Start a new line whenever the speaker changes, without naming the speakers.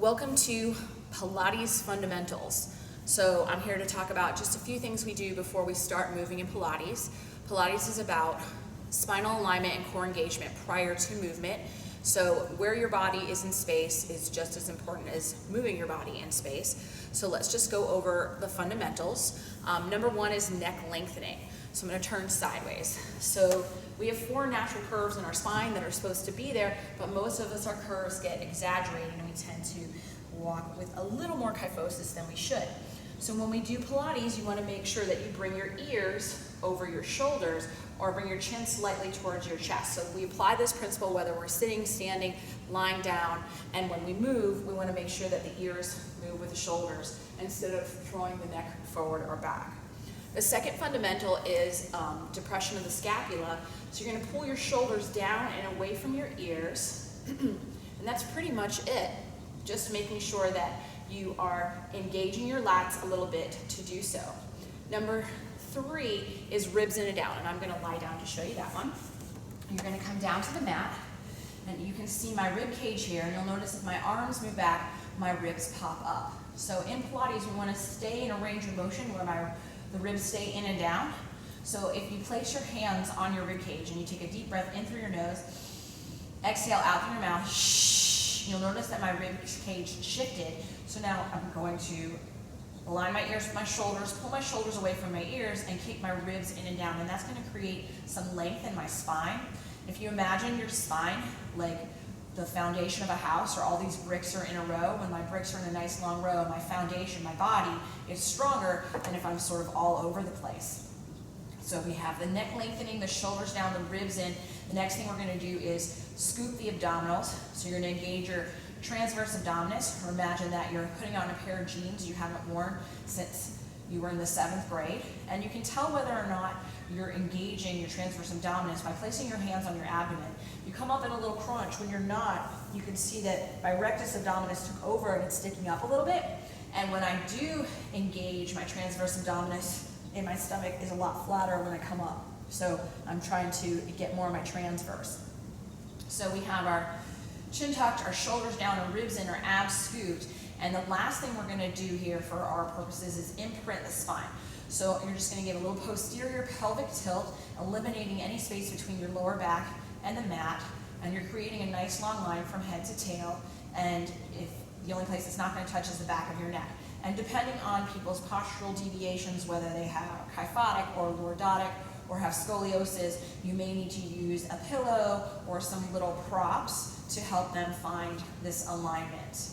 Welcome to Pilates Fundamentals. So I'm here to talk about just a few things we do before we start moving in Pilates. Pilates is about spinal alignment and core engagement prior to movement. So where your body is in space is just as important as moving your body in space. So let's just go over the fundamentals. Number one is neck lengthening. So I'm going to turn sideways. So we have 4 natural curves in our spine that are supposed to be there, but most of us, our curves get exaggerated and we tend to walk with a little more kyphosis than we should. So when we do Pilates, you want to make sure that you bring your ears over your shoulders or bring your chin slightly towards your chest. So we apply this principle whether we're sitting, standing, lying down, and when we move, we want to make sure that the ears move with the shoulders instead of throwing the neck forward or back. The second fundamental is depression of the scapula. So you're going to pull your shoulders down and away from your ears, and that's pretty much it. Just making sure that you are engaging your lats a little bit to do so. Number 3 is ribs in and down, and I'm going to lie down to show you that one. You're going to come down to the mat, and you can see my rib cage here, and you'll notice if my arms move back, my ribs pop up. So in Pilates, we want to stay in a range of motion where the ribs stay in and down. So if you place your hands on your rib cage and you take a deep breath in through your nose, exhale out through your mouth, you'll notice that my rib cage shifted. So now I'm going to align my ears with my shoulders, pull my shoulders away from my ears, and keep my ribs in and down. And that's going to create some length in my spine. If you imagine your spine like the foundation of a house, or all these bricks are in a row, when my bricks are in a nice long row, my foundation, my body is stronger than if I'm sort of all over the place. So we have the neck lengthening, the shoulders down, the ribs in. The next thing we're going to do is scoop the abdominals. So you're going to engage your transverse abdominis, or imagine that you're putting on a pair of jeans you haven't worn since you were in the 7th grade. And you can tell whether or not you're engaging your transverse abdominis by placing your hands on your abdomen. You come up in a little crunch. When you're not, you can see that my rectus abdominis took over and it's sticking up a little bit. And when I do engage, my transverse abdominis in my stomach is a lot flatter when I come up. So I'm trying to get more of my transverse. So we have our chin tucked, our shoulders down, our ribs in, our abs scooped. And the last thing we're going to do here for our purposes is imprint the spine. So you're just going to give a little posterior pelvic tilt, eliminating any space between your lower back and the mat. And you're creating a nice long line from head to tail. And if the only place it's not going to touch is the back of your neck. And depending on people's postural deviations, whether they have kyphotic or lordotic or have scoliosis, you may need to use a pillow or some little props to help them find this alignment.